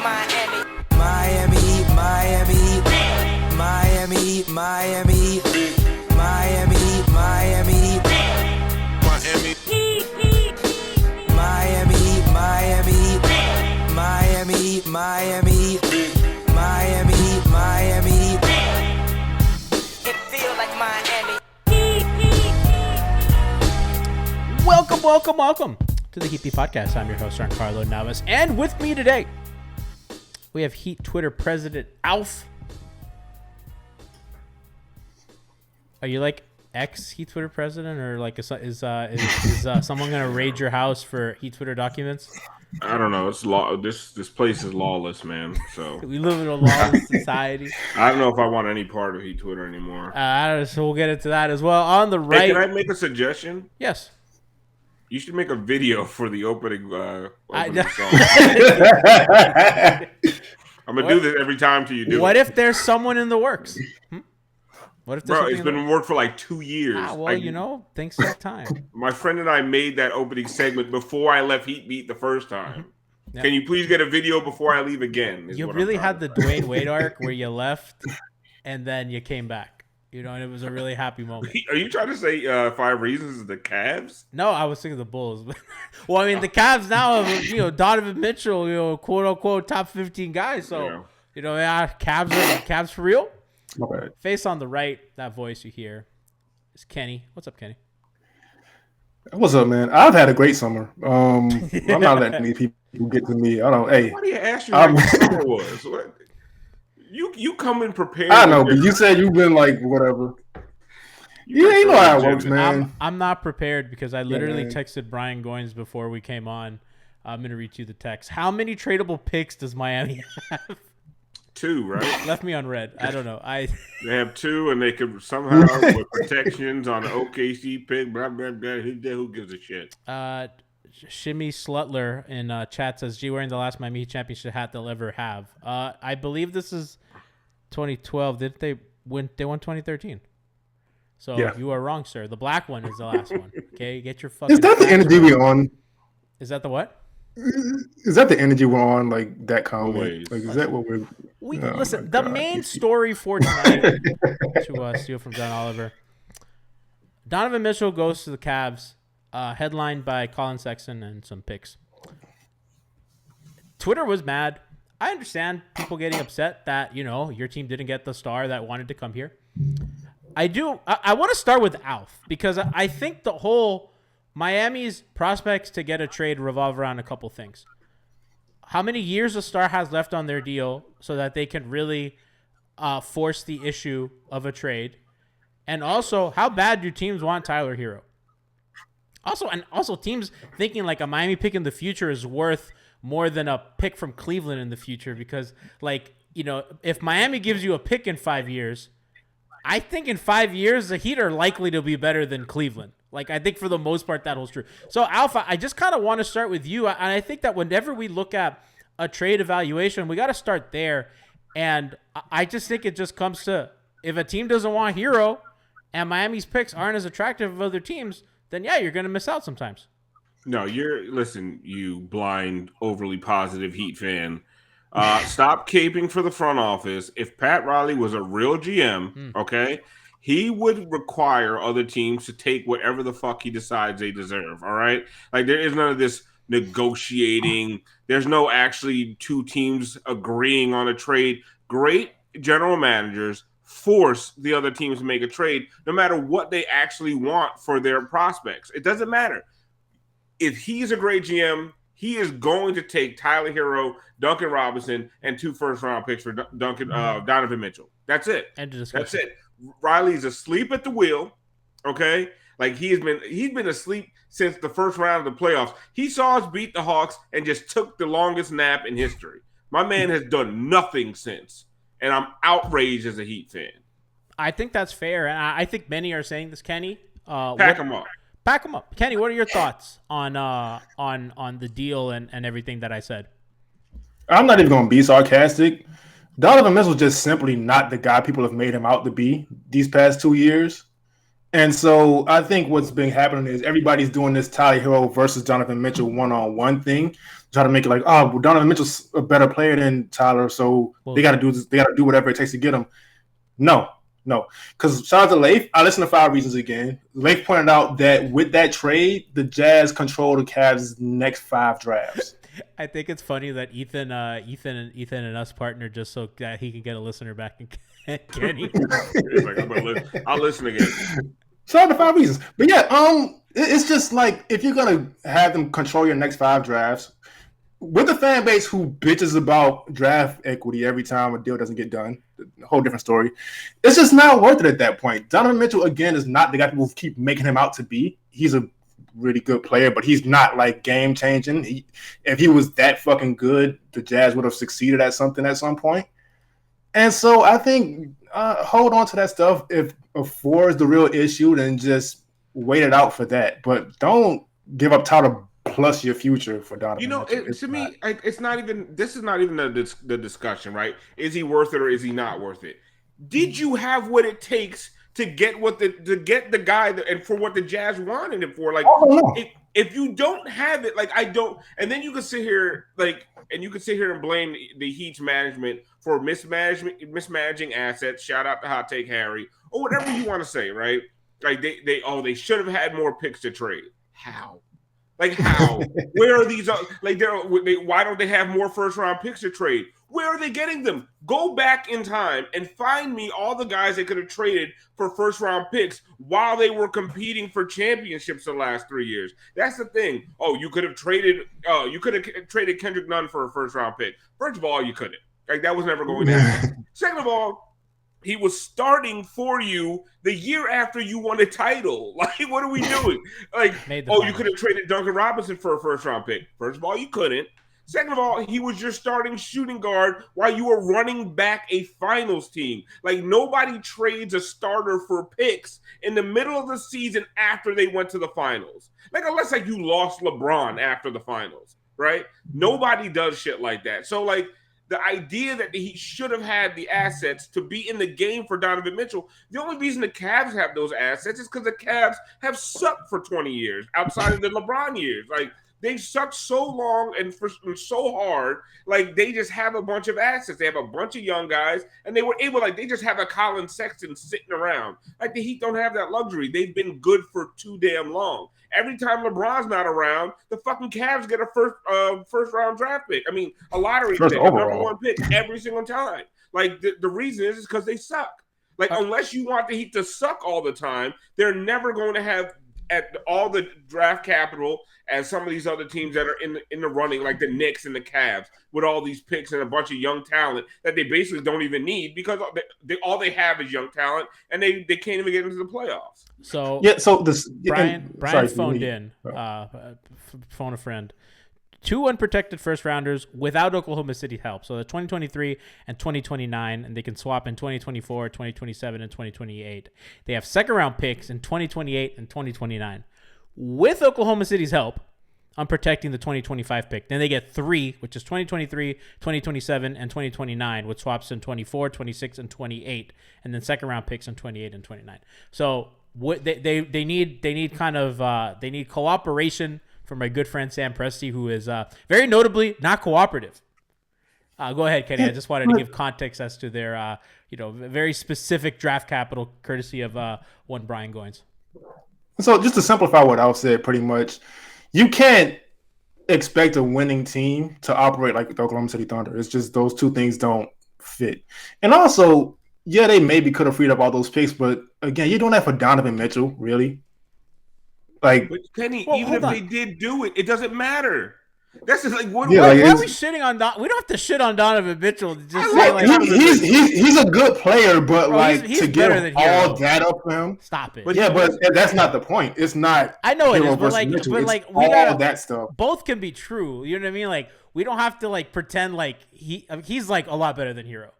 Miami, Miami, Miami, Miami, Miami, Miami, Miami, Miami, Miami, Miami, Miami, Miami, Miami. It feels like Miami. Welcome to the Heat Beat Podcast. I'm your host, Giancarlo Navas, and with me today, we have Heat Twitter President Alf. Are you like ex-Heat Twitter President, or like is someone gonna raid your house for Heat Twitter documents? I don't know. It's law. This place is lawless, man. So We live in a lawless society. I don't know if I want any part of Heat Twitter anymore. So we'll get into that as well. On the right, Hey, can I make a suggestion? yes. You should make a video for the opening song. I'm gonna do this every time till you do What it. if there's someone in the works? What if there's Bro, something it's in the been work for like 2 years. well, things take time. My friend and I made that opening segment before I left Heat Beat the first time. Yeah. Can you please get a video before I leave again? is You what I'm really trying had to the Dwayne Wade arc where you left and then you came back. You know, and it was a really happy moment. Are you trying to say 5 reasons is the Cavs? No, I was thinking the Bulls. Well, I mean, the Cavs now have, Donovan Mitchell, quote unquote top 15 guys. So, Yeah. Cavs for real. My bad. Face on the right, that voice you hear is Kenny. What's up, Kenny? What's up, man? I've had a great summer. I'm not letting these people get to me. I don't. Hey, Why do you ask you what the summer was? What? You come in prepared. I know, but you said you've been like whatever. You know how it works, man. I'm not prepared because I literally man. texted Brian Goins before we came on. I'm going to read you the text. How many tradable picks does Miami have? 2, right? Left me on red. I don't know. They have 2, and they could somehow with protections on the OKC pick. Blah blah blah. Who gives a shit? Shimmy Slutler in chat says, "G wearing the last Miami championship hat they'll ever have." I believe this is 2012. Didn't they win? They won 2013. So Yeah. you are wrong, sir. The black one is the last one. Okay, get your fucking. Is that the facts energy right. we're on? Is that the what? Is that the energy we're on? Like that comment? Always. Like is that what we're? Listen, my the God. main story for tonight, to steal from John Oliver, Donovan Mitchell goes to the Cavs, headlined by Colin Sexton and some picks. Twitter was mad. I understand people getting upset that, your team didn't get the star that wanted to come here. I want to start with Alf because I think the whole Miami's prospects to get a trade revolve around a couple things. How many years a star has left on their deal so that they can really force the issue of a trade. And also, how bad do teams want Tyler Hero? Also teams thinking like a Miami pick in the future is worth more than a pick from Cleveland in the future because, if Miami gives you a pick in 5 years, I think in 5 years the Heat are likely to be better than Cleveland. I think for the most part that holds true. So, Alpha, I just kind of want to start with you. And I think that whenever we look at a trade evaluation, we got to start there. And I just think it just comes to, if a team doesn't want Hero and Miami's picks aren't as attractive as other teams, then yeah, you're going to miss out sometimes. No, listen, you blind, overly positive Heat fan. Stop caping for the front office. If Pat Riley was a real GM, okay, he would require other teams to take whatever the fuck he decides they deserve, all right? Like, there is none of this negotiating. There's no actually 2 teams agreeing on a trade. Great general managers force the other teams to make a trade no matter what they actually want for their prospects. It doesn't matter. If he's a great GM, he is going to take Tyler Hero, Duncan Robinson, and 2 first-round picks for Donovan Mitchell. That's it. End of discussion. That's it. Riley's asleep at the wheel, okay? Like he's been asleep since the first round of the playoffs. He saw us beat the Hawks and just took the longest nap in history. My man has done nothing since, and I'm outraged as a Heat fan. I think that's fair, and I think many are saying this, Kenny. Pack him up. Pack them up. Kenny, what are your thoughts on the deal and everything that I said? I'm not even going to be sarcastic. Donovan Mitchell's just simply not the guy people have made him out to be these past 2 years. And so I think what's been happening is everybody's doing this Tyler Hero versus Donovan Mitchell one-on-one thing, try to make it like, oh, well, Donovan Mitchell's a better player than Tyler, so they got to do this. They got to do whatever it takes to get him. No. Because shout out to Leif. I listened to 5 Reasons again. Leif pointed out that with that trade, the Jazz control the Cavs' next 5 drafts. I think it's funny that Ethan and us partner just so that he can get a listener back in Kenny. I'll listen again. Shout out to 5 Reasons. But yeah, it's just like if you're gonna have them control your next 5 drafts, with a fan base who bitches about draft equity every time a deal doesn't get done, a whole different story. It's just not worth it at that point. Donovan Mitchell, again, is not the guy people keep making him out to be. He's a really good player, but he's not like game changing. If he was that fucking good, the Jazz would have succeeded at something at some point. And so I think hold on to that stuff. If a 4 is the real issue, then just wait it out for that. But don't give up Tyler plus your future for Donovan. You know, Mitchell. to me, it's not even. This is not even the discussion, right? Is he worth it or is he not worth it? Did you have what it takes to get the guy and for what the Jazz wanted him for? Like, if you don't have it, like I don't, and then you can sit here and blame the Heat's management for mismanaging assets. Shout out to Hot Take Harry or whatever you want to say, right? Like they should have had more picks to trade. How? Like how? Where are these? Why don't they have more first round picks to trade? Where are they getting them? Go back in time and find me all the guys they could have traded for first round picks while they were competing for championships the last 3 years. That's the thing. Oh, you could have traded. Traded Kendrick Nunn for a first round pick. First of all, you couldn't. Like that was never going to happen. Second of all, he was starting for you the year after you won a title. Like, what are we doing? Like, you could have traded Duncan Robinson for a first-round pick. First of all, you couldn't. Second of all, he was your starting shooting guard while you were running back a finals team. Like, nobody trades a starter for picks in the middle of the season after they went to the finals. Like, unless, like, you lost LeBron after the finals, right? Nobody does shit like that. So, like, the idea that he should have had the assets to be in the game for Donovan Mitchell, the only reason the Cavs have those assets is because the Cavs have sucked for 20 years outside of the LeBron years. Like, they've sucked so long and so hard, like, they just have a bunch of assets. They have a bunch of young guys, and they were able, like, they just have a Colin Sexton sitting around. Like, the Heat don't have that luxury. They've been good for too damn long. Every time LeBron's not around, the fucking Cavs get a first round draft pick. I mean, a lottery pick, a number 1 pick every single time. Like the reason is because they suck. Like unless you want the Heat to suck all the time, they're never going to have at all the draft capital as some of these other teams that are in the running, like the Knicks and the Cavs, with all these picks and a bunch of young talent that they basically don't even need because all they have is young talent, and they can't even get into the playoffs. So yeah, so this Brian phoned in, phone a friend. 2 unprotected first rounders without Oklahoma City help. So the 2023 and 2029, and they can swap in 2024, 2027, and 2028. They have second round picks in 2028 and 2029. With Oklahoma City's help, I'm protecting the 2025 pick. Then they get 3, which is 2023, 2027, and 2029, with swaps in 24, 26, and 28, and then second round picks in 28 and 29. So what they need kind of they need cooperation from my good friend Sam Presti, who is very notably not cooperative. Go ahead, Kenny. I just wanted to give context as to their very specific draft capital, courtesy of one Brian Goins. So just to simplify what I'll say, pretty much, you can't expect a winning team to operate like the Oklahoma City Thunder. It's just those two things don't fit. And also, yeah, they maybe could have freed up all those picks, but again, you're doing that for Donovan Mitchell, really? Like, but Kenny, even if they did do it, it doesn't matter. That's just like why are we shitting on Don? We don't have to shit on Donovan Mitchell. Just say, like, he's a good player, but he's to get all that up for him. Stop it. But but that's not the point. It's not. I know it is, but we all that stuff. Both can be true. You know what I mean? Like, we don't have to like pretend like he's like a lot better than Hero.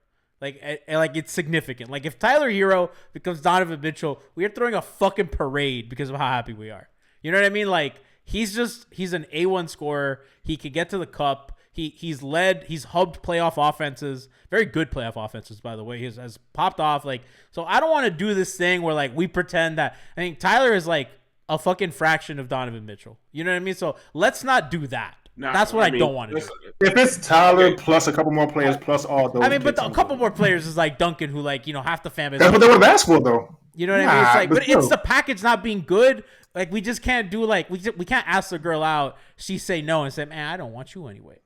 Like it's significant. Like if Tyler Hero becomes Donovan Mitchell, we are throwing a fucking parade because of how happy we are. You know what I mean? Like he's an A1 scorer. He could get to the cup. He's hubbed playoff offenses, very good playoff offenses, by the way. He has popped off. Like, so I don't want to do this thing where like we pretend that I think Tyler is like a fucking fraction of Donovan Mitchell. You know what I mean? So let's not do that. Nah, That's what I mean, don't want to do. If it's Tyler plus a couple more players plus all those, I mean, but a couple more players is like Duncan, who like, you know, half the fan base. That's what they would have asked for, though. You know what I mean? It's like, but still. it's the package not being good. Like, we just can't do like we can't ask the girl out. She say no and say, man, I don't want you anyway.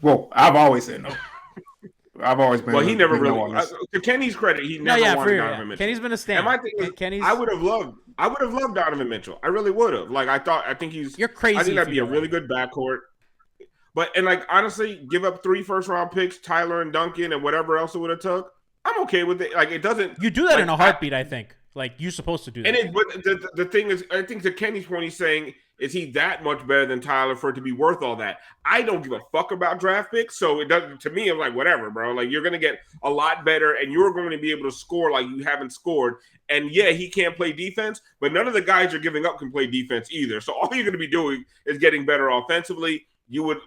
Well, I've always said no. I've always been. Well, he never no really. To Kenny's credit, he never for wanted real, Donovan Mitchell. Kenny's been a stand. And my thing is, Kenny's. I would have loved Donovan Mitchell. I really would have. Like, I think he's. You're crazy. I think that'd be a really good backcourt. But and like honestly, give up 3 first-round picks, Tyler and Duncan, and whatever else it would have took. I'm okay with it. Like, it doesn't. You do that like, in a heartbeat, I think. Like, you're supposed to do that. And but the thing is, I think to Kenny's point, he's saying, is he that much better than Tyler for it to be worth all that? I don't give a fuck about draft picks, so it doesn't. To me, I'm like, whatever, bro. Like, you're gonna get a lot better, and you're going to be able to score like you haven't scored. And yeah, he can't play defense, but none of the guys you're giving up can play defense either. So all you're going to be doing is getting better offensively. You would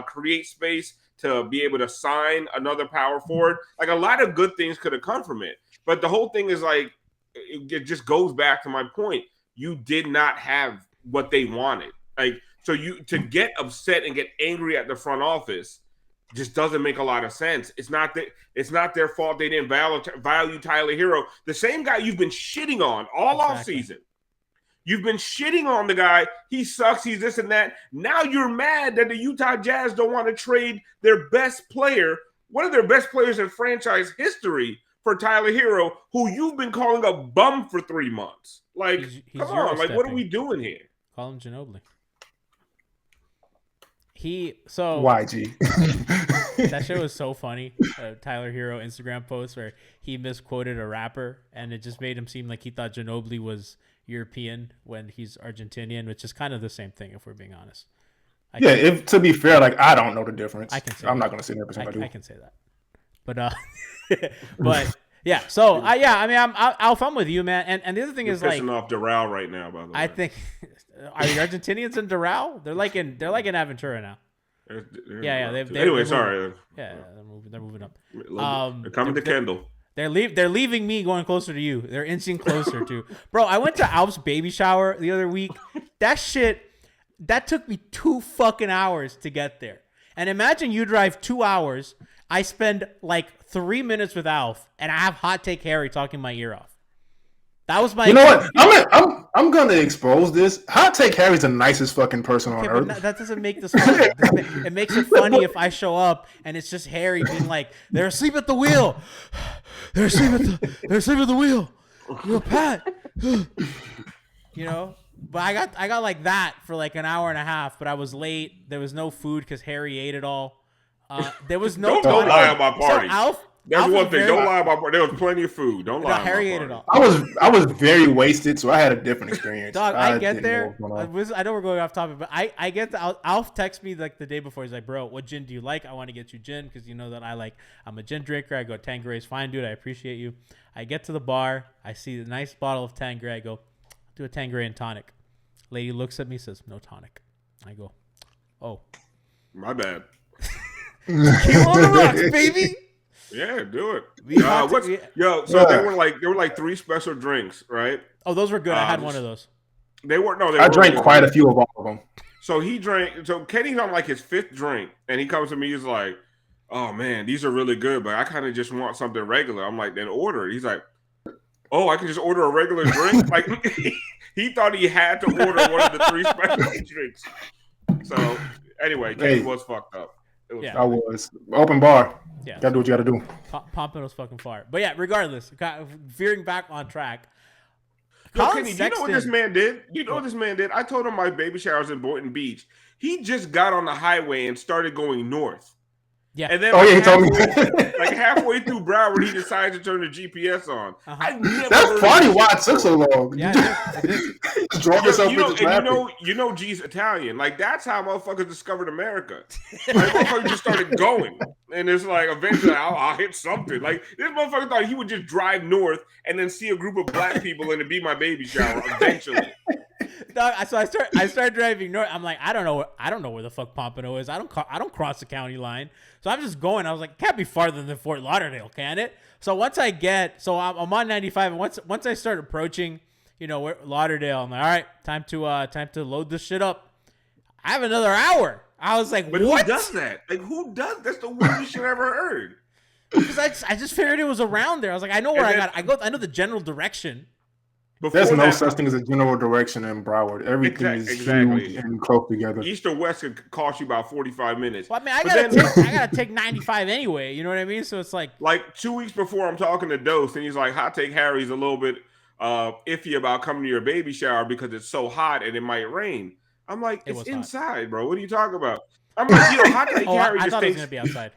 create space to be able to sign another power forward. Like, a lot of good things could have come from it, but the whole thing is like. It just goes back to my point. You did not have what they wanted. Like, so you to get upset and get angry at the front office just doesn't make a lot of sense. It's not their fault they didn't value Tyler Hero, the same guy you've been shitting on all offseason. You've been shitting on the guy. He sucks. He's this and that. Now you're mad that the Utah Jazz don't want to trade their best player, one of their best players in franchise history, for Tyler Hero, who you've been calling a bum for 3 months. Like, he's come on, like, what are we doing here? Call him Ginobili. YG. That shit was so funny. Tyler Hero Instagram post where he misquoted a rapper, and it just made him seem like he thought Ginobili was European when he's Argentinian, which is kind of the same thing if we're being honest. To be fair, like, I don't know the difference. I'm not going to sit there and pretend I do. I can say that. But but yeah, so I mean, Alf, I'm with you, man. And the other thing is pissing like off Doral right now. By the way, I think are the Argentinians in Doral? They're like in Aventura now. Yeah. Anyway, sorry. Yeah, they're moving up. They're coming to Kendall. They're leaving me going closer to you. They're inching closer to. Bro, I went to Alf's baby shower the other week. That took me 2 fucking hours to get there. And imagine you drive 2 hours. I spend like 3 minutes with Alf, and I have Hot Take Harry talking my ear off. That was my. You know what? I'm gonna expose this. Hot Take Harry's the nicest fucking person on earth. That doesn't make this funny. It makes it funny if I show up and it's just Harry being like, "They're asleep at the wheel. They're asleep at the wheel. You know, Pat." You know. But I got like that for like an hour and a half. But I was late. There was no food because Harry ate it all. There was no. Don't lie about party. So That's one thing. Don't lie about party. There was plenty of food. Don't lie. Harry ate it all. I was very wasted, so I had a different experience. Dog, I get there. I know we're going off topic, but I get the Alf texts me like the day before. He's like, "Bro, what gin do you like? I want to get you gin because you know that I'm a gin drinker." I go, "Tanqueray's fine, dude. I appreciate you." I get to the bar. I see a nice bottle of Tanqueray. I go, "Do a Tanqueray and tonic." Lady looks at me, says, "No tonic." I go, "Oh, my bad." Keep on the rocks, baby. Yeah, do it. So there were like 3 special drinks, right? Oh, those were good. I had one of those. I drank quite a few of all of them. So he drank. So Kenny's on like his 5th drink, and he comes to me. He's like, "Oh man, these are really good, but I kind of just want something regular." I'm like, "Then order it." He's like, "Oh, I can just order a regular drink." Like he thought he had to order one of the 3 special drinks. So anyway, Kenny was fucked up. I was open bar. Yeah, gotta do what you gotta do. Pompano's fucking fire. But yeah, regardless, veering back on track. Kenny, do you know what this man did? I told him my baby shower was in Boynton Beach. He just got on the highway and started going north. Yeah. And then he told me. Like halfway through Broward, he decided to turn the GPS on. That's funny why it took so long. Yeah, drove yourself into traffic. You know G's Italian. Like, that's how motherfuckers discovered America. Like, motherfuckers just started going. And it's like, eventually, I'll hit something. Like, this motherfucker thought he would just drive north and then see a group of black people and it'd be my baby shower eventually. So I started driving north. I'm like, I don't know where the fuck Pompano is. I don't cross the county line. So I'm just going. I was like, can't be farther than Fort Lauderdale, can it? So once I get, I'm on 95, and once I start approaching, Lauderdale, I'm like, all right, time to load this shit up. I have another hour. I was like, But what? who does that? Like, who does? That's the weirdest shit I ever heard. Because I just figured it was around there. I was like, I know where I know the general direction. There's no such thing as a general direction in Broward. Everything is huge and close together. East or west could cost you about 45 minutes. Well, I mean, I gotta take 95 anyway. You know what I mean? So it's like 2 weeks before I'm talking to Dose, and he's like, "Hot Take Harry's a little bit iffy about coming to your baby shower because it's so hot and it might rain." I'm like, "It's inside, hot, bro. What are you talking about?" I'm like, Hot Take Harry I just thought thinks it was gonna be outside.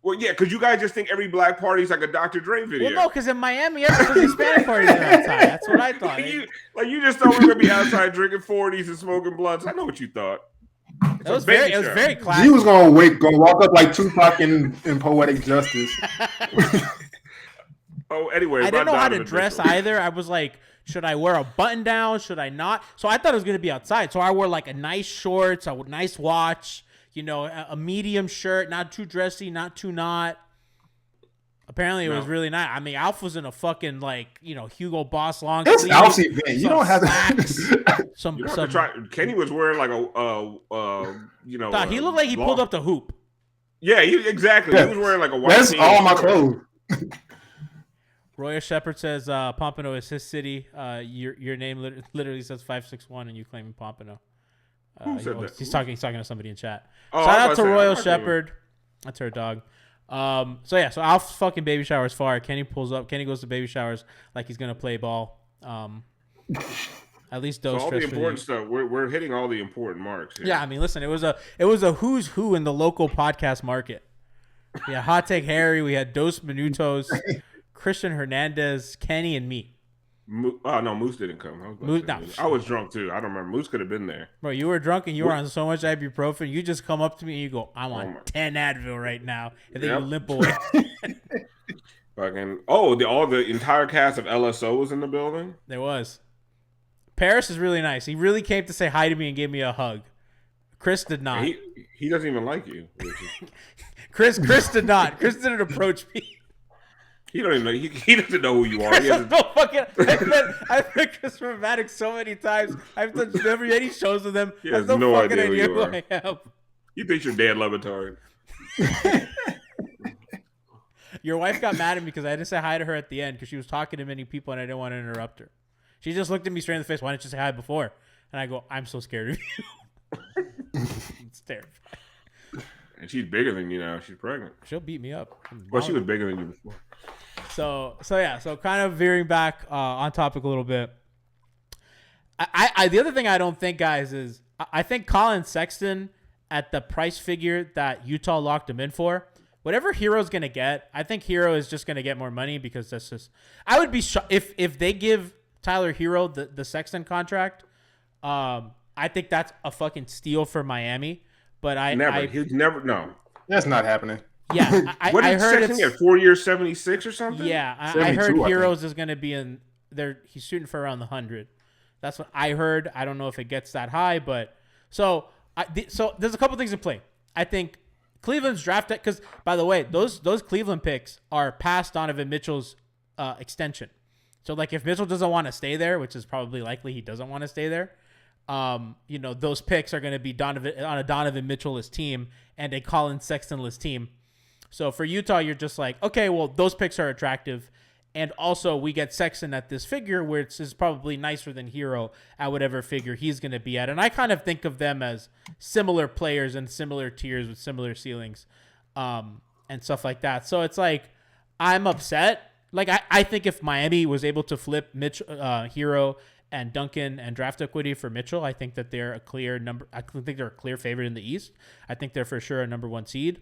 Well, yeah, because you guys just think every black party is like a Dr. Dre video. Well, no, because in Miami, every Hispanic parties are outside. That's what I thought. you just thought we were gonna be outside drinking 40s and smoking blunts. I know what you thought. It was very classy. He was gonna walk up like Tupac in Poetic Justice. Anyway, I didn't know how to dress either. I was like, should I wear a button down? Should I not? So I thought it was gonna be outside. So I wore like a nice shorts, a nice watch. A medium shirt, not too dressy, not too not. Apparently, it was really nice. I mean, Alf was in a fucking Hugo Boss long sleeve. It's Alf's event. You don't have to. Kenny was wearing like he looked like he pulled up the hoop. Yeah, exactly. Yeah. He was wearing like a white. That's all my clothes. Royal Shepherd says Pompano is his city. Your name literally says 561, and you claim Pompano. He's talking to somebody in chat. Shout out to Royal Shepherd. That's her dog. So Alf's fucking baby shower is far. Kenny pulls up. Kenny goes to baby showers like he's gonna play ball. At least those. So all the important stuff. We're hitting all the important marks here. Yeah, I mean, listen, it was a who's who in the local podcast market. Yeah, Hot Take Harry. We had Dos Minutos, Christian Hernandez, Kenny, and me. No, Moose didn't come. I was drunk too. I don't remember. Moose could have been there. Bro, you were drunk and you were on so much ibuprofen. You just come up to me and you go, "I'm on 10 Advil right now," and then you limp away. Fucking the entire cast of LSO was in the building. There was. Paris is really nice. He really came to say hi to me and gave me a hug. Chris did not. He doesn't even like you. Chris did not. Chris didn't approach me. He don't even know. He doesn't know who you are. I've met Chris Maddox so many times. I've done any shows with him. He has no idea who I am. You think you're Dan Le Batard. Your wife got mad at me because I didn't say hi to her at the end because she was talking to many people and I didn't want to interrupt her. She just looked at me straight in the face. Why didn't you say hi before? And I go, I'm so scared of you. It's terrifying. And she's bigger than you now. She's pregnant. She'll beat me up. Well, she was bigger than you before. So kind of veering back on topic a little bit. The other thing I don't think, guys, is I think Colin Sexton at the price figure that Utah locked him in for, whatever Hero's going to get, I think Hero is just going to get more money because that's just, I would be shocked if they give Tyler Hero the Sexton contract. I think that's a fucking steal for Miami. But he'd never. No, that's not happening. Yeah, I heard Sexton get 4 years, 76 or something. Yeah, I heard Heroes is going to be in there. He's shooting for around the 100. That's what I heard. I don't know if it gets that high, but so there's a couple things in play. I think Cleveland's drafted because, by the way, those Cleveland picks are past Donovan Mitchell's extension. So like if Mitchell doesn't want to stay there, which is probably likely he doesn't want to stay there. Those picks are going to be on a Donovan Mitchell-less team and a Colin Sexton-less team. So for Utah, you're just like, okay, well, those picks are attractive. And also we get Sexton at this figure, which is probably nicer than Hero at whatever figure he's going to be at. And I kind of think of them as similar players and similar tiers with similar ceilings, and stuff like that. So it's like, I'm upset. Like, I think if Miami was able to flip Hero and Duncan and draft equity for Mitchell, I think that they're a clear favorite in the East. I think they're for sure a number 1 seed.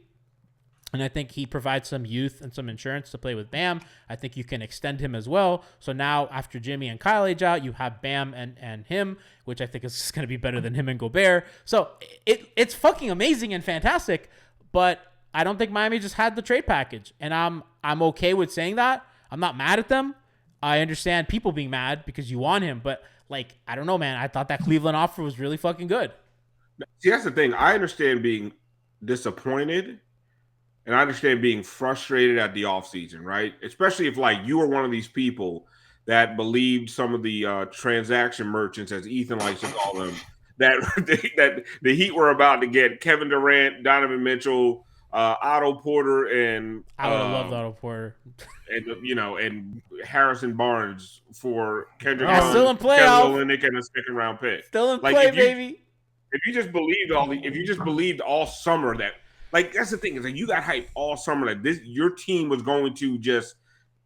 And I think he provides some youth and some insurance to play with Bam. I think you can extend him as well. So now after Jimmy and Kyle age out, you have Bam and him, which I think is just going to be better than him and Gobert. So it's fucking amazing and fantastic, but I don't think Miami just had the trade package. And I'm okay with saying that. I'm not mad at them. I understand people being mad because you want him, but like, I don't know, man. I thought that Cleveland offer was really fucking good. See, that's the thing. I understand being disappointed and I understand being frustrated at the offseason, right? Especially if like you were one of these people that believed some of the transaction merchants, as Ethan likes to call them, that that the Heat were about to get Kevin Durant, Donovan Mitchell, Otto Porter, and I would have loved Otto Porter. and Harrison Barnes for Kendrick Yeah, Nunn, still in play, Kelly Alf. Olynyk, and a second round pick. Still in Like, play, if you- baby. If you just believed all summer that, like, that's the thing, is like you got hyped all summer that your team was going to just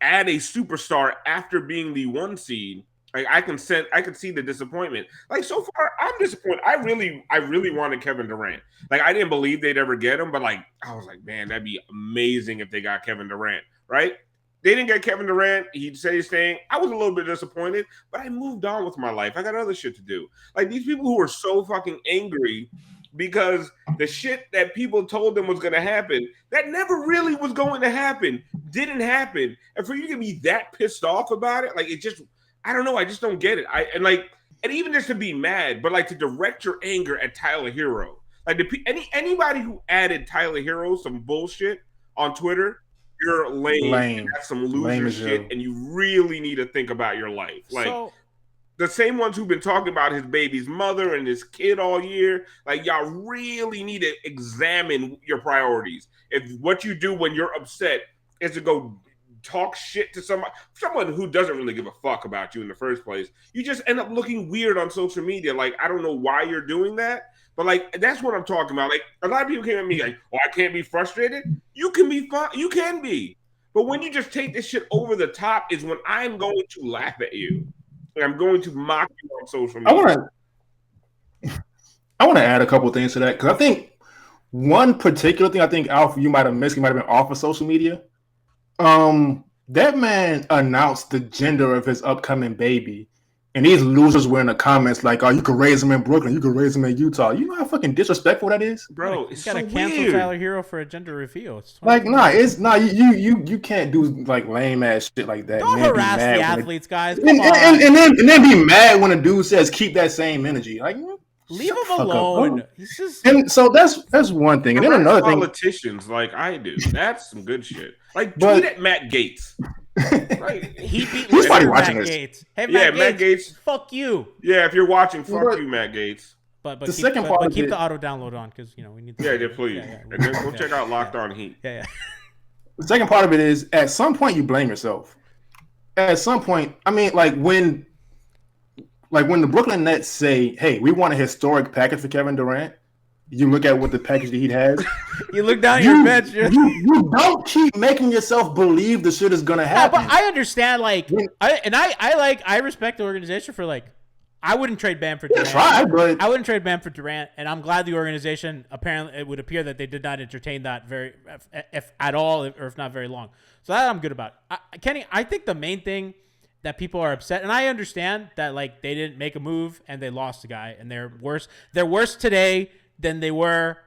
add a superstar after being the 1 seed. Like, I can see the disappointment. Like, so far, I'm disappointed. I really wanted Kevin Durant. Like, I didn't believe they'd ever get him, but like, I was like, man, that'd be amazing if they got Kevin Durant, right? They didn't get Kevin Durant. He said he's staying. I was a little bit disappointed, but I moved on with my life. I got other shit to do. Like, these people who are so fucking angry because the shit that people told them was going to happen, that never really was going to happen, didn't happen. And for you to be that pissed off about it, like, it just, I don't know. I just don't get it. And even just to be mad, but like to direct your anger at Tyler Hero. Like, anybody who added Tyler Hero some bullshit on Twitter, you're lame. And that's some loser shit, and you really need to think about your life. Like, the same ones who've been talking about his baby's mother and his kid all year, like, y'all really need to examine your priorities. If what you do when you're upset is to go talk shit to someone who doesn't really give a fuck about you in the first place, you just end up looking weird on social media. Like, I don't know why you're doing that. But, like, that's what I'm talking about. Like, a lot of people came at me like, oh, I can't be frustrated. You can be fun. You can be. But when you just take this shit over the top is when I'm going to laugh at you. And I'm going to mock you on social media. I want to add a couple of things to that. Because I think one particular thing I think, Alf, you might have missed, you might have been off of social media. That man announced the gender of his upcoming baby. And these losers were in the comments like, oh, you can raise him in Brooklyn, you can raise him in Utah. You know how fucking disrespectful that is? Bro, it's gotta so cancel weird. Tyler Hero for a gender reveal. Like, you can't do like lame ass shit like that. Don't harass the athletes, guys. Come and then be mad when a dude says keep that same energy. Like, leave him alone. And so that's one thing. And then another thing, politicians like I do. That's some good shit. Like, tweet at Matt Gaetz. Right. He's probably watching this. Gates. Hey, Matt Gaetz. Fuck you. Yeah, if you're watching, fuck you, Matt Gaetz. But the second part, keep the auto download on because we need. Yeah, please. And then go check out Locked On Heat. Yeah. The second part of it is at some point you blame yourself. At some point, I mean, like when the Brooklyn Nets say, "Hey, we want a historic package for Kevin Durant," you look at what the package that he has. You look down your bench. You don't keep making yourself believe the shit is gonna happen. But I understand, I respect the organization for I wouldn't trade Bam for Durant. I wouldn't trade Bam for Durant, and I'm glad the organization apparently it would appear that they did not entertain that if at all, or if not very long. So that I'm good about. Kenny, I think the main thing that people are upset, and I understand that they didn't make a move and they lost a guy, and they're worse. They're worse today than they were,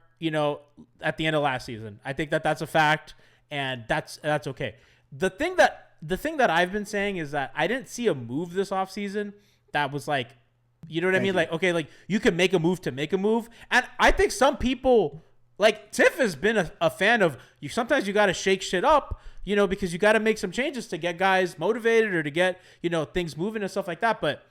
at the end of last season. I think that that's a fact, and that's okay. The thing that I've been saying is that I didn't see a move this offseason that was you know what I mean? Okay, you can make a move to make a move. And I think some people, Tiff has been a fan of sometimes you got to shake shit up, because you got to make some changes to get guys motivated or to get, things moving and stuff like that. But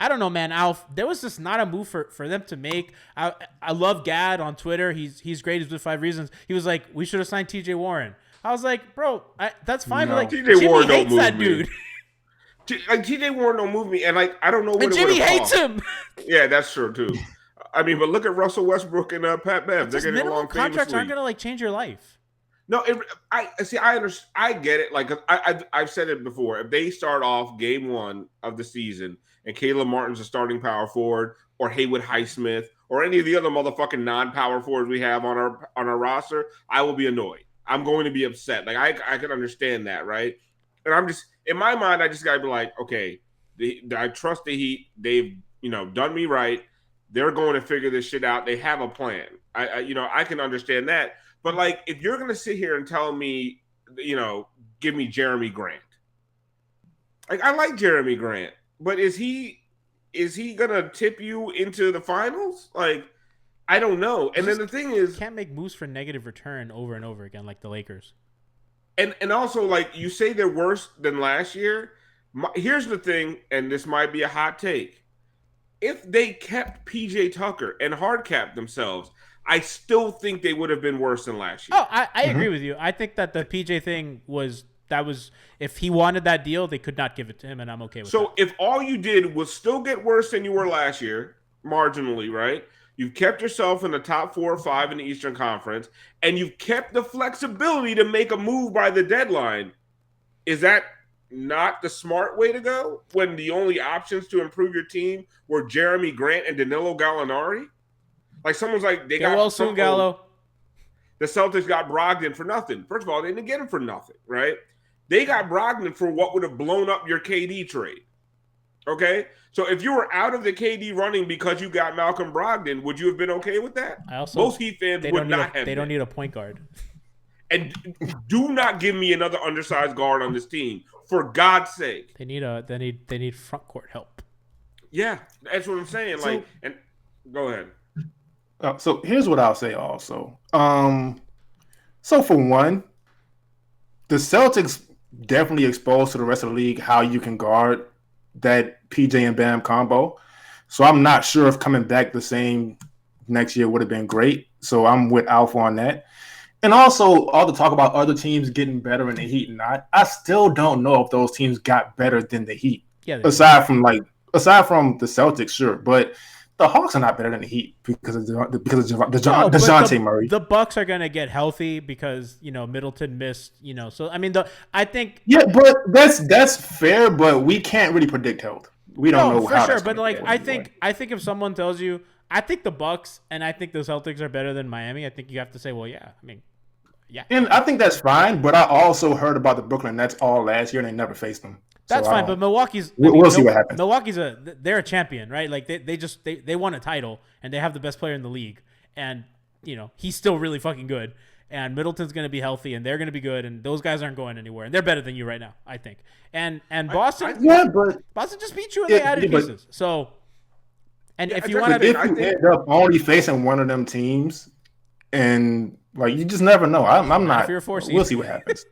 I don't know, man, Alf, there was just not a move for them to make. I love Gad on Twitter. He's great. He's with 5 Reasons. He was like, we should have signed TJ Warren. I was like, bro, that's fine. No. But TJ Warren hates don't move that me. dude. TJ Warren don't move me, and I don't know what And it Jimmy would've hates cost. him. Yeah, that's true too. I mean, but look at Russell Westbrook and Pat Bev. They're getting Minimum along contracts famously. aren't gonna change your life. No, I see. I understand. I get it. I've said it before. If they start off game 1 of the season and Caleb Martin's a starting power forward, or Haywood Highsmith, or any of the other motherfucking non-power forwards we have on our roster, I will be annoyed. I'm going to be upset. I can understand that, right? And I'm just in my mind, I just gotta be like, okay, I trust the Heat. They've done me right. They're going to figure this shit out. They have a plan. I can understand that. But if you're gonna sit here and tell me, give me Jeremy Grant. I like Jeremy Grant, but is he is he gonna tip you into the finals? Like, I don't know. And then the thing is, Can't make moves for negative return over and over again like the Lakers. and also like you say they're worse than last year. Here's the thing, and this might be a hot take. If they kept PJ Tucker and hard capped themselves, I still think they would have been worse than last year. Oh, I agree with you. I think that the PJ thing was if he wanted that deal, they could not give it to him, and I'm okay with that. So if all you did was still get worse than you were last year, marginally, right? You've kept yourself in the top 4 or 5 in the Eastern Conference, and you've kept the flexibility to make a move by the deadline. Is that not the smart way to go when the only options to improve your team were Jeremy Grant and Danilo Gallinari? Like someone's like, they Get well soon, Gallo. The Celtics got Brogdon for nothing. First of all, they didn't get him for nothing, right? They got Brogdon for what would have blown up your KD trade. Okay? So if you were out of the KD running because you got Malcolm Brogdon, would you have been okay with that? Most Heat fans would not have. They don't need a point guard. And do not give me another undersized guard on this team, for God's sake. They need front court help. Yeah, that's what I'm saying. Like, and go ahead. So here's what I'll say also. So for one, the Celtics definitely exposed to the rest of the league how you can guard that PJ and Bam combo. So I'm not sure if coming back the same next year would have been great. So I'm with Alpha on that. And also all the talk about other teams getting better in the Heat and not. I still don't know if those teams got better than the Heat. Yeah. Aside from the Celtics, sure, but the Hawks are not better than the Heat because of DeJounte Murray. The Bucks are going to get healthy because Middleton missed. So I mean, I think. Yeah, but that's fair. But we can't really predict health. We don't know for how. Sure, but like I think if someone tells you, I think the Bucks and I think the Celtics are better than Miami, I think you have to say, well, yeah. I mean, yeah. And I think that's fine. But I also heard about the Brooklyn Nets all last year and they never faced them. That's fine, but Milwaukee's. We'll see what happens. Milwaukee's they're a champion, right? Like they won a title and they have the best player in the league, and he's still really fucking good. And Middleton's going to be healthy, and they're going to be good, and those guys aren't going anywhere, and they're better than you right now, I think. And Boston, Boston just beat you, and they added pieces. So, and if you want to, if you end up only facing one of them teams, and like you just never know. I'm not. We'll see what happens.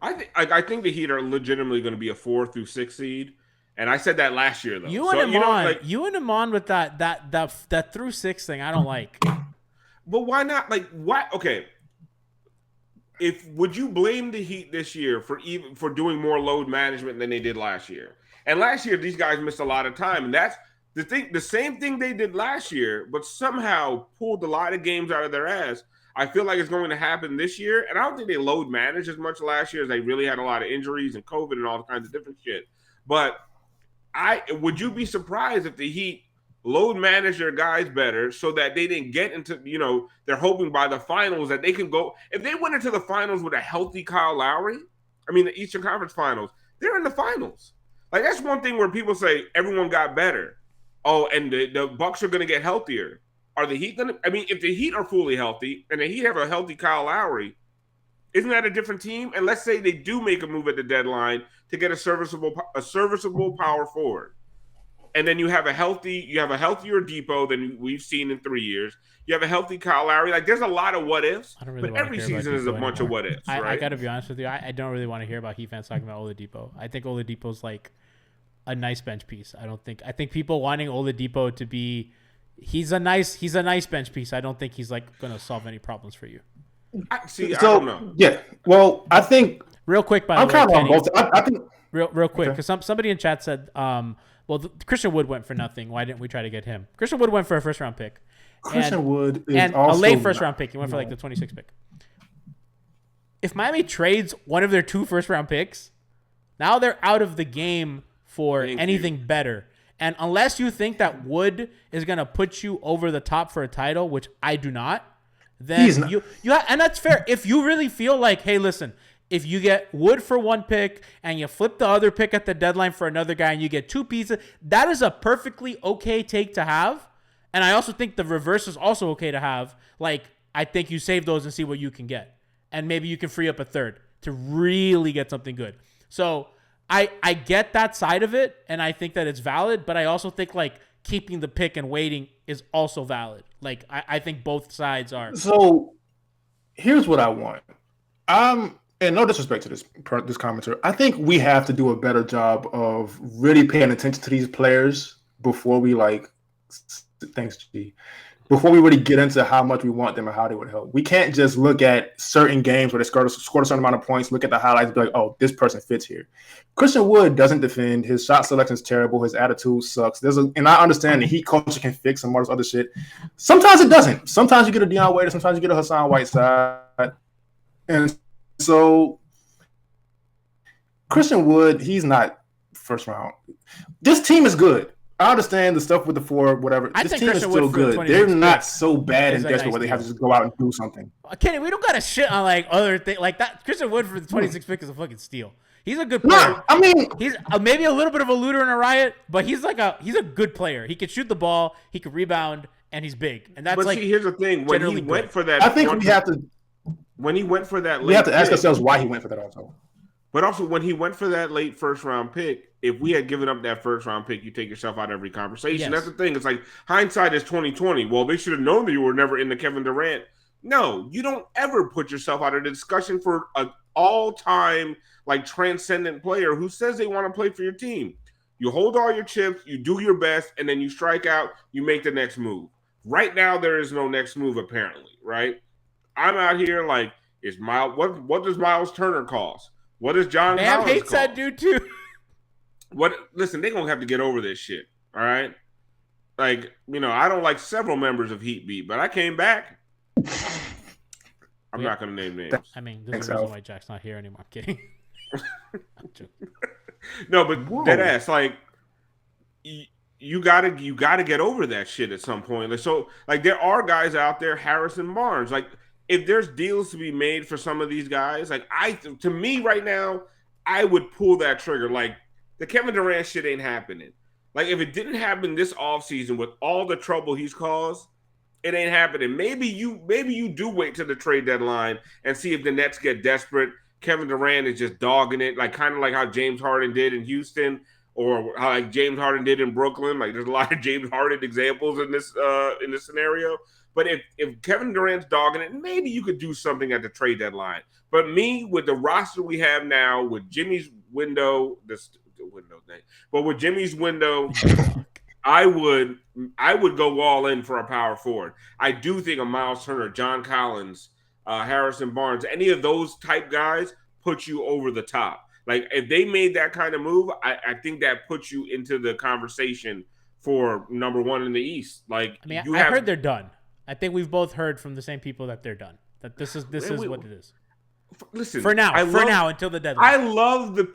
I think the Heat are legitimately going to be a 4 through 6 seed, and I said that last year though. You and Iman with that through 6 thing, I don't like. But why not? Like what? Okay. Would you blame the Heat this year for doing more load management than they did last year? And last year these guys missed a lot of time, and that's the thing. The same thing they did last year, but somehow pulled a lot of games out of their ass. I feel like it's going to happen this year, and I don't think they load managed as much last year as they really had a lot of injuries and COVID and all kinds of different shit. But would you be surprised if the Heat load manage their guys better so that they didn't get into, they're hoping by the finals that they can go. If they went into the finals with a healthy Kyle Lowry, the Eastern Conference Finals, they're in the finals. Like that's one thing where people say everyone got better. Oh, and the Bucks are going to get healthier. Are the Heat going to? If the Heat are fully healthy and the Heat have a healthy Kyle Lowry, isn't that a different team? And let's say they do make a move at the deadline to get a serviceable power forward, and then you have a healthier Depot than we've seen in 3 years. You have a healthy Kyle Lowry. Like there's a lot of what ifs, but every season is a bunch of what ifs. Right? I got to be honest with you. I don't really want to hear about Heat fans talking about Oladipo. I think Oladipo's like a nice bench piece. I think people wanting Oladipo to be. He's a nice bench piece. I don't think he's like going to solve any problems for you. I don't know. Yeah. Well, I think real quick. By the way, kind of on both. I think real quick because somebody in chat said, Christian Wood went for nothing. Why didn't we try to get him? Christian Wood went for a 1st round pick. Christian Wood is and also a late 1st round pick. He went for like the 26th pick. If Miami trades one of their 2 1st round picks, now they're out of the game for anything better. And unless you think that Wood is going to put you over the top for a title, which I do not, then and that's fair. If you really feel like, hey, listen, if you get Wood for 1 pick and you flip the other pick at the deadline for another guy and you get 2 pieces, that is a perfectly okay take to have. And I also think the reverse is also okay to have. Like, I think you save those and see what you can get. And maybe you can free up a 3rd to really get something good. So I get that side of it, and I think that it's valid, but I also think like keeping the pick and waiting is also valid. Like I think both sides are. So here's what I want. And no disrespect to this commenter, I think we have to do a better job of really paying attention to these players before we thanks G, before we really get into how much we want them and how they would help. We can't just look at certain games where they scored a certain amount of points, look at the highlights, and be like, oh, this person fits here. Christian Wood doesn't defend. His shot selection is terrible. His attitude sucks. And I understand the Heat culture can fix some of this other shit. Sometimes it doesn't. Sometimes you get a Dion Waiters, sometimes you get a Hassan Whiteside. And so Christian Wood, he's not first round. This team is good. I understand the stuff with the four, whatever. This team is still good. They're not so bad and desperate where they have to just go out and do something. Kenny, we don't got to shit on like other things like that. Christian Wood for the 26th pick is a fucking steal. He's a good player. No, I mean, he's maybe a little bit of a looter and a riot, but he's a good player. He can shoot the ball, he can rebound, and he's big. And that's but like. See, here's the thing: when he went for that, I think we have to. When he went for that, we have to ask ourselves why he went for that also. But also, when he went for that late first round pick, if we had given up that first round pick, you take yourself out of every conversation. Yes. That's the thing. It's like hindsight is 20/20. Well, they should have known that you were never into Kevin Durant. No, you don't ever put yourself out of the discussion for an all-time like transcendent player who says they want to play for your team. You hold all your chips, you do your best, and then you strike out. You make the next move. Right now, there is no next move apparently. Right? I'm out here like, is Miles? What does Miles Turner cost? What does John Collins hates cost? that dude too. Listen, they're gonna have to get over this shit. All right. Like, I don't like several members of Heat Beat, but I came back. I'm not gonna name names. I mean, there's a reason why Jack's not here anymore. I'm kidding. I'm joking. No, but dead ass, like you gotta get over that shit at some point. Like, so like there are guys out there, Harrison Barnes, like if there's deals to be made for some of these guys, like to me right now, I would pull that trigger. Like the Kevin Durant shit ain't happening. Like if it didn't happen this offseason with all the trouble he's caused, it ain't happening. Maybe you do wait till the trade deadline and see if the Nets get desperate. Kevin Durant is just dogging it, like kind of like how James Harden did in Houston, or how like James Harden did in Brooklyn. Like there's a lot of James Harden examples in this scenario. But if Kevin Durant's dogging it, maybe you could do something at the trade deadline. But me, with the roster we have now, with Jimmy's window, the window thing, but with Jimmy's window, I would go all in for a power forward. I do think a Miles Turner, John Collins, Harrison Barnes, any of those type guys put you over the top. Like if they made that kind of move, I think that puts you into the conversation for number one in the East. Like I mean, I heard they're done. I think we've both heard from the same people that they're done. That this is what it is. Listen, for now until the deadline. I love the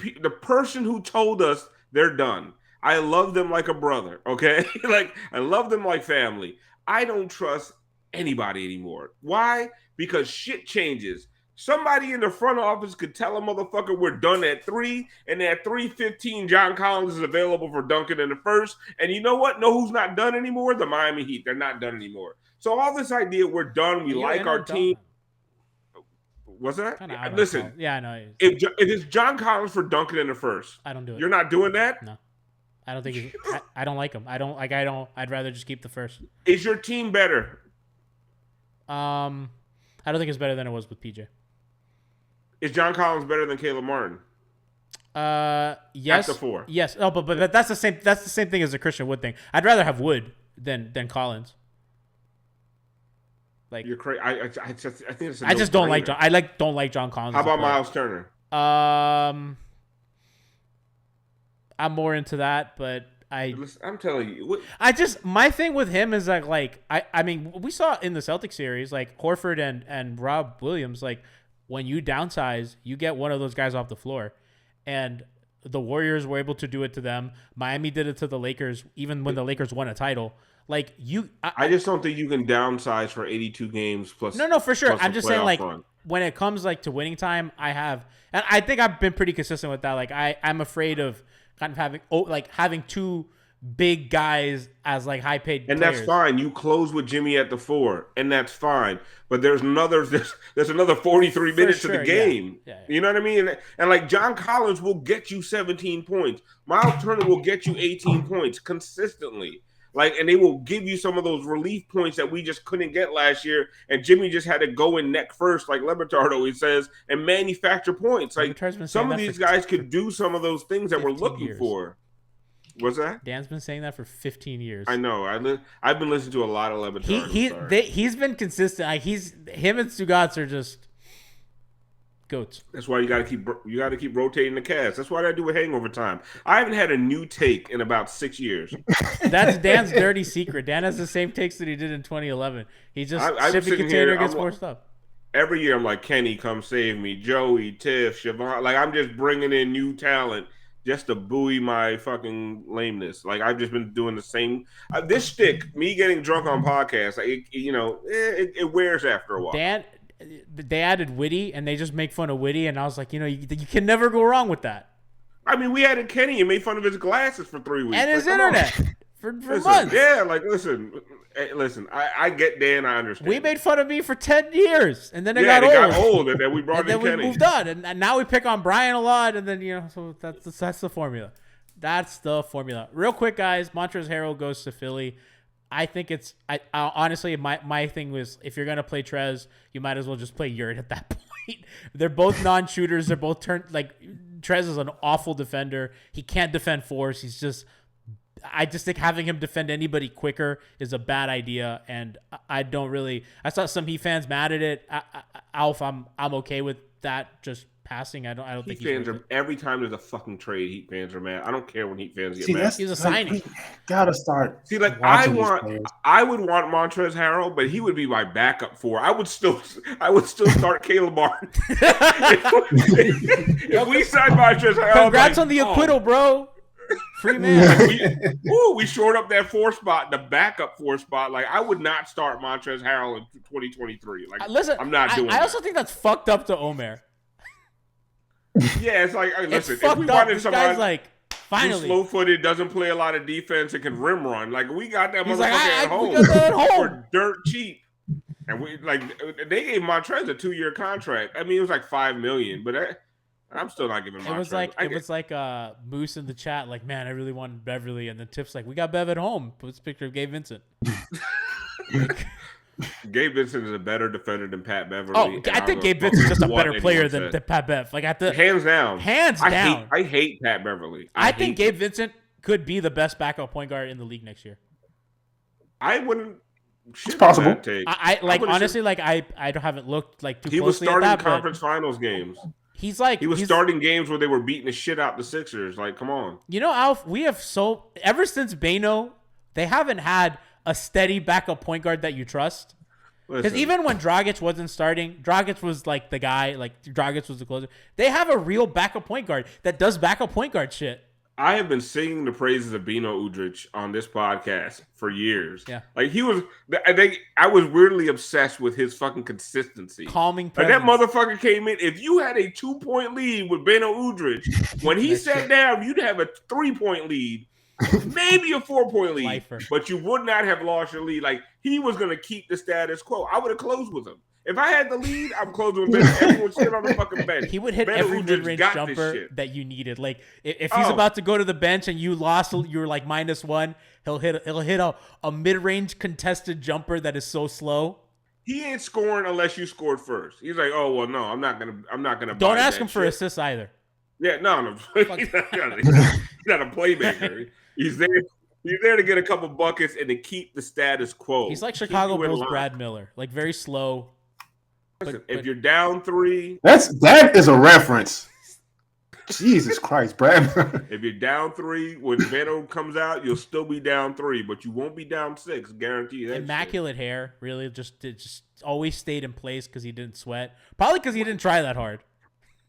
person who told us they're done. I love them like a brother. Okay, like I love them like family. I don't trust anybody anymore. Why? Because shit changes. Somebody in the front office could tell a motherfucker we're done at 3, and at 3:15, John Collins is available for dunking in the first. And you know what? Know who's not done anymore? The Miami Heat. They're not done anymore. So all this idea we're done, we like our team. What's that? Listen. Yeah, I know. If it's John Collins for dunking in the first, I don't do it. You're not doing that? No. I don't think I don't like him. I'd rather just keep the first. Is your team better? I don't think it's better than it was with PJ. Is John Collins better than Caleb Martin? Yes. At the 4. Yes. Oh, but that's the same. That's the same thing as the Christian Wood thing. I'd rather have Wood than Collins. Like you're crazy. I think it's. I just don't like John. Don't like John Collins. How about Miles Turner? I'm more into that, but I'm telling you. My thing with him is that I mean we saw in the Celtics series like Horford and Rob Williams, like when you downsize, you get one of those guys off the floor, and the Warriors were able to do it to them. Miami did it to the Lakers, even when the Lakers won a title. Like I just don't think you can downsize for 82 games plus. No, for sure. I'm just saying, like run. When it comes like to winning time, and I think I've been pretty consistent with that. Like I'm afraid of kind of having too big guys as like high paid And players. that's fine. You close with Jimmy at the 4, and that's fine. But there's another 43 minutes of the sure, game. yeah. You know what I mean? And like John Collins will get you 17 points. Miles Turner will get you 18 points consistently. Like, and they will give you some of those relief points that we just couldn't get last year. And Jimmy just had to go in neck first, like LeBatard always says, and manufacture points. Like LeBatard's been saying some of that these for guys could do some of those things that we're 15 looking years. for. What's that? Dan's been saying that for 15 years. I know. I've been listening to a lot of LeBatard. He's been consistent. Like him and Stugotz are just goats. That's why you got to keep rotating the cast. That's why I do a hangover time. I haven't had a new take in about 6 years. That's Dan's dirty secret. Dan has the same takes that he did in 2011. He just I'm shipping sitting container here, gets I'm more like- stuff. Every year I'm like, Kenny, come save me. Joey, Tiff, Siobhan. Like I'm just bringing in new talent just to buoy my fucking lameness. Like I've just been doing the same. This shtick, me getting drunk on podcasts, like, it wears after a while. Dan, they added Witty and they just make fun of Witty, and I was like, you can never go wrong with that. I mean, we added Kenny and made fun of his glasses for 3 weeks. And his Like, come on. internet for Listen, months. yeah, like listen. I get Dan. I understand. We made fun of me for 10 years, and then it yeah, got they old. got old, and then we brought And in then we Kenny. moved on, and now we pick on Brian a lot, and then so that's the formula. That's the formula. Real quick, guys, Montrezl Harrell goes to Philly. I think it's I honestly my thing was if you're gonna play Trez, you might as well just play Yurt at that point. They're both non-shooters. They're both Trez is an awful defender. He can't defend fours. I just think having him defend anybody quicker is a bad idea, and I saw some Heat fans mad at it. Alf, I'm okay with that. Just passing. I don't think Heat fans are every time there's a fucking trade. Heat fans are mad. I don't care when Heat fans get mad. He's a signing. Gotta start. See, like I watching these players. would want Montrezl Harrell, but he would be my backup for. I would still start Caleb Martin. if we sign Montrezl Harrell, Congrats on the acquittal, bro. Free man. We shored up that 4 spot, the backup 4 spot. Like I would not start Montrezl Harrell in 2023. Like Listen, I'm not doing. I also think that's fucked up to Omer. Yeah, it's like It's listen, if fucked we up. wanted This somebody guy's like, who's finally. slow-footed, doesn't play a lot of defense, and can rim run, like we got that He's motherfucker like, at we home got that at home. for dirt cheap. And they gave Montrezl a 2-year contract. I mean, it was like $5 million, but I'm still not giving Montrezl. It was like Moose in the chat, like, man, I really wanted Beverly, and then Tiff's like, we got Bev at home. Puts a picture of Gabe Vincent. Gabe Vincent is a better defender than Pat Beverly. Oh, I think Gabe Vincent's just a better player than said. Pat Bev. Like Hands down. down. I hate Pat Beverly. I think Gabe Vincent could be the best backup point guard in the league next year. I wouldn't. It's possible. I honestly, like I haven't looked like too He was closely at starting that, but conference finals games. he was Starting games where they were beating the shit out the Sixers. Like, come on. Alf, we have ever since Bano, they haven't had a steady backup point guard that you trust. Because Listen, even when Dragic wasn't starting, Dragic was like the guy, like Dragic was the closer. They have a real backup point guard that does backup point guard shit. I have been singing the praises of Bino Udrich on this podcast for years. Yeah. Like I was weirdly obsessed with his fucking consistency. Calming Like presence. that motherfucker came in. If you had a 2-point lead with Bino Udrich, when he sat down, you'd have a 3-point lead, maybe a 4-point lead, Lifer. but you would not have lost your lead. Like he was going to keep the status quo. I would have closed with him. If I had the lead, I'm closing with Bino. Everyone sit on the fucking bench. He would hit Beno every Udrich mid-range got this jumper shit. that you needed. Like if he's Oh. about to go to the bench and you're like -1, he'll hit a mid-range contested jumper that is so slow. He ain't scoring unless you scored first. He's like, oh well, no, I'm not gonna. Don't buy ask that him for shit. assists either. Yeah, no. He's not a playmaker. He's there. He's there to get a couple buckets and to keep the status quo. He's like Keep Chicago you in Bulls line. Brad Miller, like very slow. Listen, but- if you're down 3, That is a reference. Jesus Christ, Brad. if you're down 3, when Beno comes out, you'll still be down 3, but you won't be down 6. Guarantee you that. Immaculate hair, really, just always stayed in place because he didn't sweat. Probably because he didn't try that hard.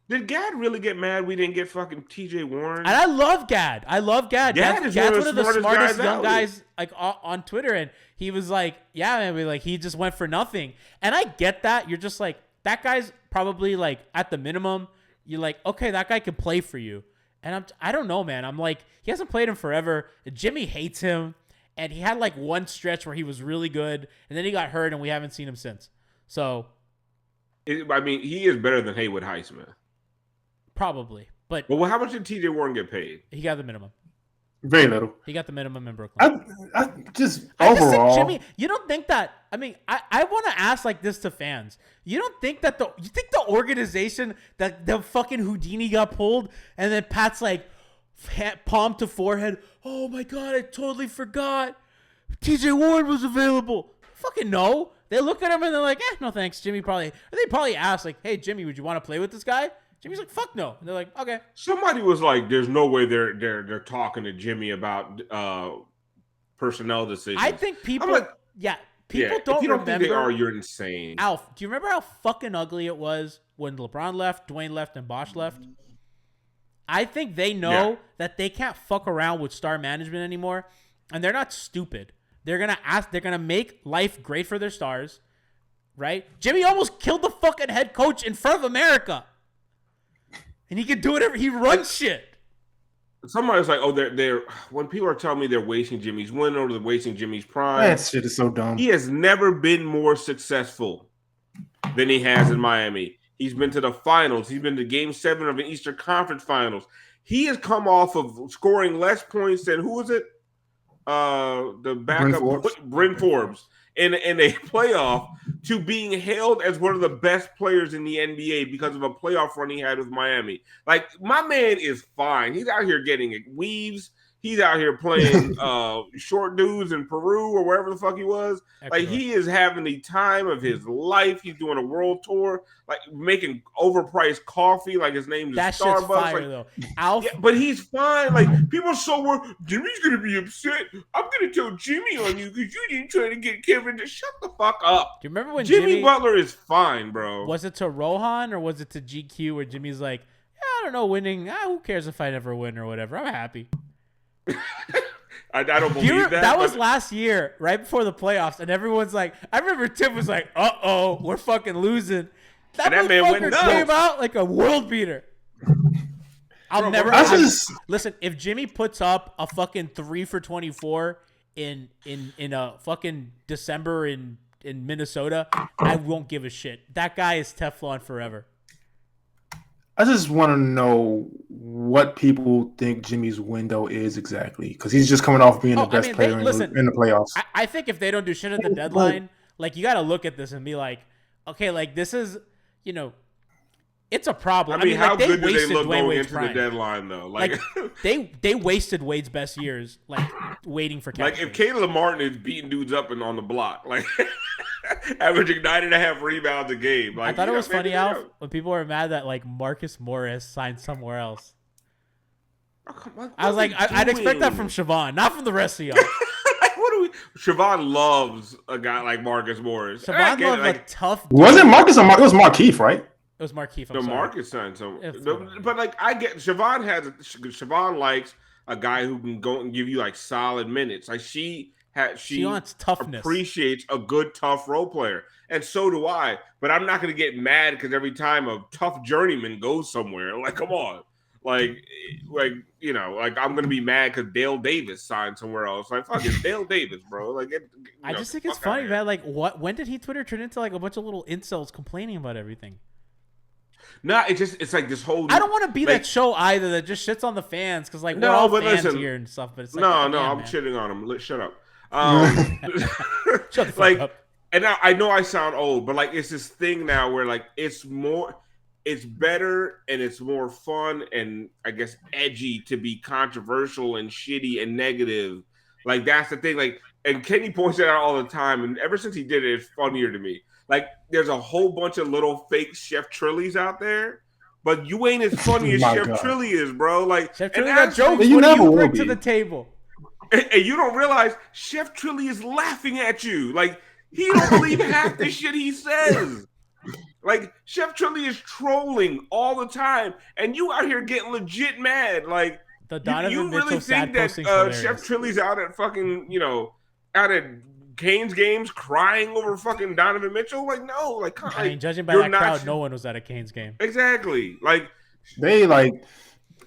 Did Gad really get mad we didn't get fucking T.J. Warren? And I love Gad. Gad Gad's is one one of the smartest guys young out guys like on Twitter, and he was like, "Yeah, man, like he just went for nothing." And I get that. You're just like that guy's probably like at the minimum. You're like, okay, that guy can play for you. And I don't know, man. I'm like, he hasn't played him forever. Jimmy hates him. And he had like one stretch where he was really good. And then he got hurt and we haven't seen him since. So. I mean, he is better than Haywood Highsmith. Probably. But well, how much did TJ Warren get paid? He got the minimum. Very little. He got the minimum in Brooklyn. I just think overall, Jimmy, you don't think that? I mean, I want to ask like this to fans. You don't think that the organization that the fucking Houdini got pulled and then Pat's like palm to forehead. Oh my god, I totally forgot. TJ Warren was available. Fucking no. They look at him and they're like, no thanks. They probably ask like, hey Jimmy, would you want to play with this guy? Jimmy's like, fuck no. And they're like, okay. Somebody was like, there's no way they're talking to Jimmy about personnel decisions. I think people like, people don't if you don't remember. Think they are, you're insane. Alf, do you remember how fucking ugly it was when LeBron left, Dwayne left, and Bosh left? I think they know that they can't fuck around with star management anymore, and they're not stupid. They're gonna make life great for their stars, right? Jimmy almost killed the fucking head coach in front of America. And he can do whatever. He runs shit. Somebody's like, oh, they're when people are telling me they're wasting Jimmy's win or they're wasting Jimmy's prime. That shit is so dumb. He has never been more successful than he has in Miami. He's been to the finals. He's been to Game 7 of the Eastern Conference Finals. He has come off of scoring less points than who was it? The backup Bryn Forbes in a playoff to being hailed as one of the best players in the NBA because of a playoff run he had with Miami. Like, my man is fine. He's out here getting weaves. He's out here playing short dudes in Peru or wherever the fuck he was. Like, he is having the time of his life. He's doing a world tour, like making overpriced coffee. Like, his name is that Starbucks. Shit's fire, like, though. Alf, yeah, but he's fine. Like, people are so worried. Jimmy's gonna be upset. I'm gonna tell Jimmy on you because you didn't try to get Kevin to shut the fuck up. Do you remember when Jimmy Butler is fine, bro? Was it to Rohan or was it to GQ where Jimmy's like, I don't know, winning. Who cares if I never win or whatever? I'm happy. I don't believe that. That was last year, right before the playoffs, and everyone's like, I remember Tim was like, we're fucking losing. That man went motherfucker nuts. came out like a world beater. Listen, if Jimmy puts up a fucking 3 for 24 in a fucking December in Minnesota, I won't give a shit. That guy is Teflon forever. I just want to know what people think Jimmy's window is exactly, because he's just coming off being the best player in the playoffs. I think if they don't do shit at the deadline, like, you got to look at this and be like, okay, like, this is, it's a problem. I mean how like, good do they look Dwayne going Wade's into prime. the deadline, though? Like they wasted Wade's best years, like, waiting for like if Caleb Martin is beating dudes up and on the block, like averaging 9.5 rebounds a game. Like, I thought it was funny, Alf, when people were mad that like Marcus Morris signed somewhere else. I was like, I'd expect that from Siobhan, not from the rest of y'all. Siobhan loves a guy like Marcus Morris. Siobhan loves a tough. Wasn't Marcus? It was Markieff, right? It was Markieff. No, Marcus signed some. But like, I get Siobhan likes a guy who can go and give you like solid minutes. Like she wants toughness. Appreciates a good tough role player, and so do I. But I'm not going to get mad because every time a tough journeyman goes somewhere, like, come on, like I'm going to be mad because Dale Davis signed somewhere else. Like, fuck it, Dale Davis, bro. Like, I just think it's funny, man. Like, when did he Twitter turn into like a bunch of little incels complaining about everything? No, it's like this whole. I don't want to be that show either that just shits on the fans because we're all fans here and stuff. But it's like, I'm shitting on them. Shut up. Shut the fuck up. And I know I sound old, but like it's this thing now where like it's better and it's more fun and I guess edgy to be controversial and shitty and negative. Like that's the thing. Like, and Kenny points it out all the time, and ever since he did it, it's funnier to me. Like, there's a whole bunch of little fake Chef Trillies out there, but you ain't as funny as Chef Trilly is, bro. Like, Chef Trilly got jokes. You what do never you will bring be. to the table? And you don't realize Chef Trilly is laughing at you. Like, he don't believe half the shit he says. Like, Chef Trilly is trolling all the time, and you out here getting legit mad. Like, the Donovan you really Mitchell think sad that Chef Trilly's out at fucking, out at Canes games crying over fucking Donovan Mitchell? Like, no. Like, I mean, judging by that crowd, no one was at a Canes game. Exactly. Like, They like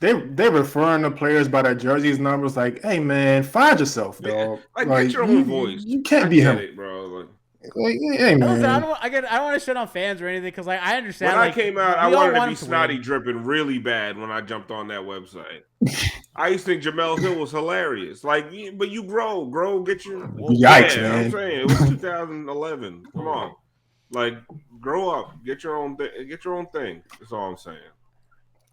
they're referring to players by their jerseys numbers. Like, hey man, find yourself, dog. Like, get your own voice. You can't I be get him. it, bro. Like, Hey No, listen, man. I don't want to shit on fans or anything because like I understand. when like, I came out, I we all wanted to want be him to snotty win. dripping really bad when I jumped on that website. I used to think Jamel Hill was hilarious. Like, but you grow, get your Yikes, I'm man. saying it was 2011. Come on, like, grow up, get your own thing. That's all I'm saying.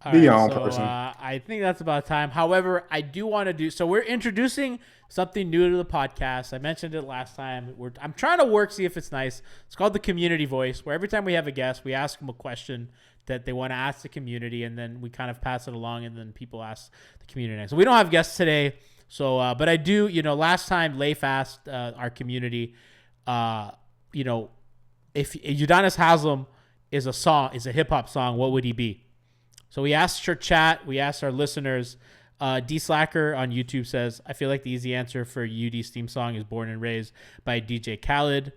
All Be right, your own so, person. I think that's about time. However, I do want to do so. We're introducing something new to the podcast. I mentioned it last time. I'm trying to see if it's nice. It's called the Community Voice, where every time we have a guest, we ask them a question that they want to ask the community, and then we kind of pass it along, and then people ask the community next. So we don't have guests today, so but I do. Last time Lay Fast, our community, if Udonis Haslam is a hip hop song, what would he be? So we asked our chat, we asked our listeners. D Slacker on YouTube says, I feel like the easy answer for UD's theme song is Born and Raised by DJ Khaled.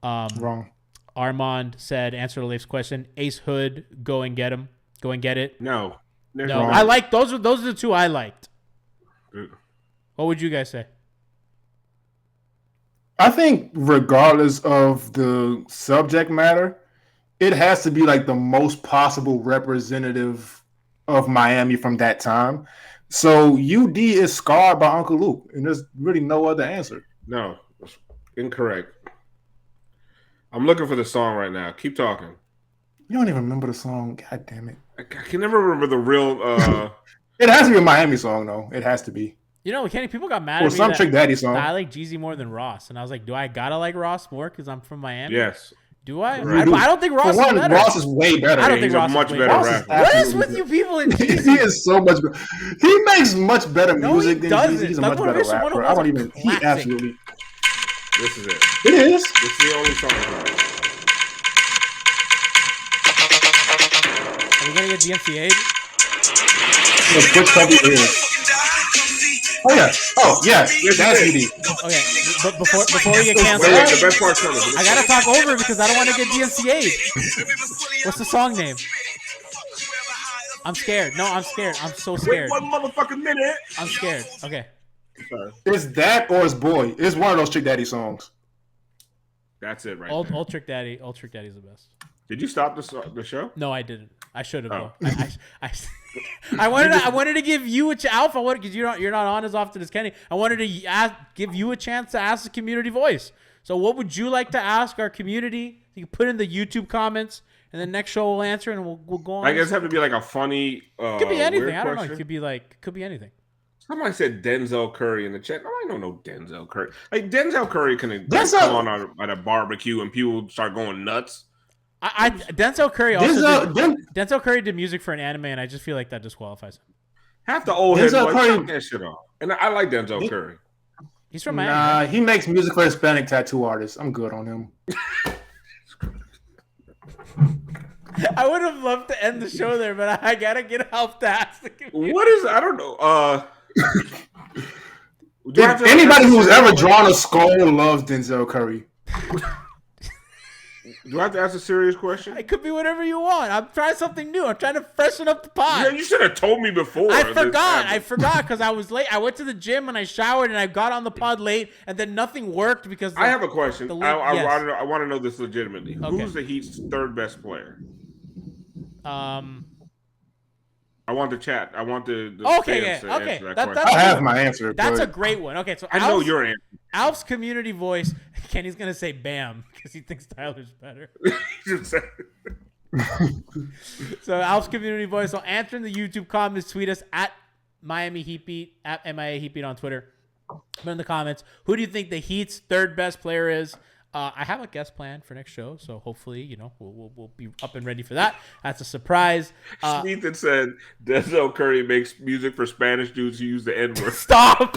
Wrong. Armand said, answer to Leif's question, Ace Hood, Go and Get Him. Go and Get It. No, No, I like those are the two I liked. Good. What would you guys say? I think regardless of the subject matter, it has to be like the most possible representative of Miami from that time. So UD is scarred by Uncle Luke, and there's really no other answer. No, incorrect. I'm looking for the song right now. Keep talking. You don't even remember the song. God damn it. I can never remember the real. It has to be a Miami song, though. It has to be. Kenny, people got mad Or at me some that Trick Daddy song. I like Jeezy more than Ross. And I was like, do I gotta like Ross more because I'm from Miami? Yes. Do I? Right. I don't think Ross For one, is better. Ross is way better. I don't Yeah, think he's a Ross much is way better better. rapper. What is with you people in he Jeezy? is so much better. He makes much better No, music he than doesn't. Jeezy. He's a Level much better Edition rapper. 101 I don't is a even. He classic. absolutely. This is it. It is. This is the only song. Are we gonna get DMCA'd? The Twitch probably is. Oh yeah. Oh yeah. That's UD. Okay, but before we get Wait, canceled, the best part's coming. I gotta talk over because I don't want to get DMCA'd. What's the song name? I'm scared. No, I'm scared. I'm so Wait scared. one motherfucking minute. I'm scared. Okay. Sorry. It's that or it's Boy. It's one of those Trick Daddy songs. That's it right Old there. Old Trick Daddy's the best. Did you stop the show? No, I didn't. I should have Oh. though. I wanted to give you Alpha. Because you're not on as often as Kenny. I wanted to give you a chance to ask the community voice. So what would you like to ask our community? You can put in the YouTube comments, and then next show we'll answer, and we'll go on. I guess have to be like a funny. Could be anything. weird I don't know. question. It could be anything. Somebody said Denzel Curry in the chat. No, I don't know Denzel Curry. Like Denzel Curry can Denzel- come on at a barbecue and people start going nuts. Denzel Curry also Denzel, Denzel Curry did music for an anime, and I just feel like that disqualifies him. Half the old heads Denzel like Curry- fuck that shit off. And I like Denzel Curry. He's from Miami. nah, right? he makes music for Hispanic tattoo artists. I'm good on him. I would have loved to end the show there, but I gotta get help to ask the community. What is I don't know. Do I have If to- anybody who's ever drawn a skull loves Denzel Curry. Do I have to ask a serious question? It could be whatever you want. I'm trying something new. I'm trying to freshen up the pot. Yeah, you should have told me before. I this forgot happened. because I was late. I went to the gym and I showered and I got on the pod late, and then nothing worked because I have a question. the I yes. want to know this legitimately. Okay. Who's the Heat's third best player? I want the chat. I want the Okay, fans to yeah, okay. answer that That's question. I have my answer. That's a but great one. Okay, so I know your answer. Alf's community voice. Kenny's gonna say "Bam" because he thinks Tyler's better. Just say- So Alf's community voice. So answer in the YouTube comments. Tweet us at Miami Heat Beat at MIA Heat Beat on Twitter. Put in the comments. Who do you think the Heat's third best player is? I have a guest plan for next show, so hopefully, we'll be up and ready for that. That's a surprise. Ethan said Denzel Curry makes music for Spanish dudes who use the N-word. Stop.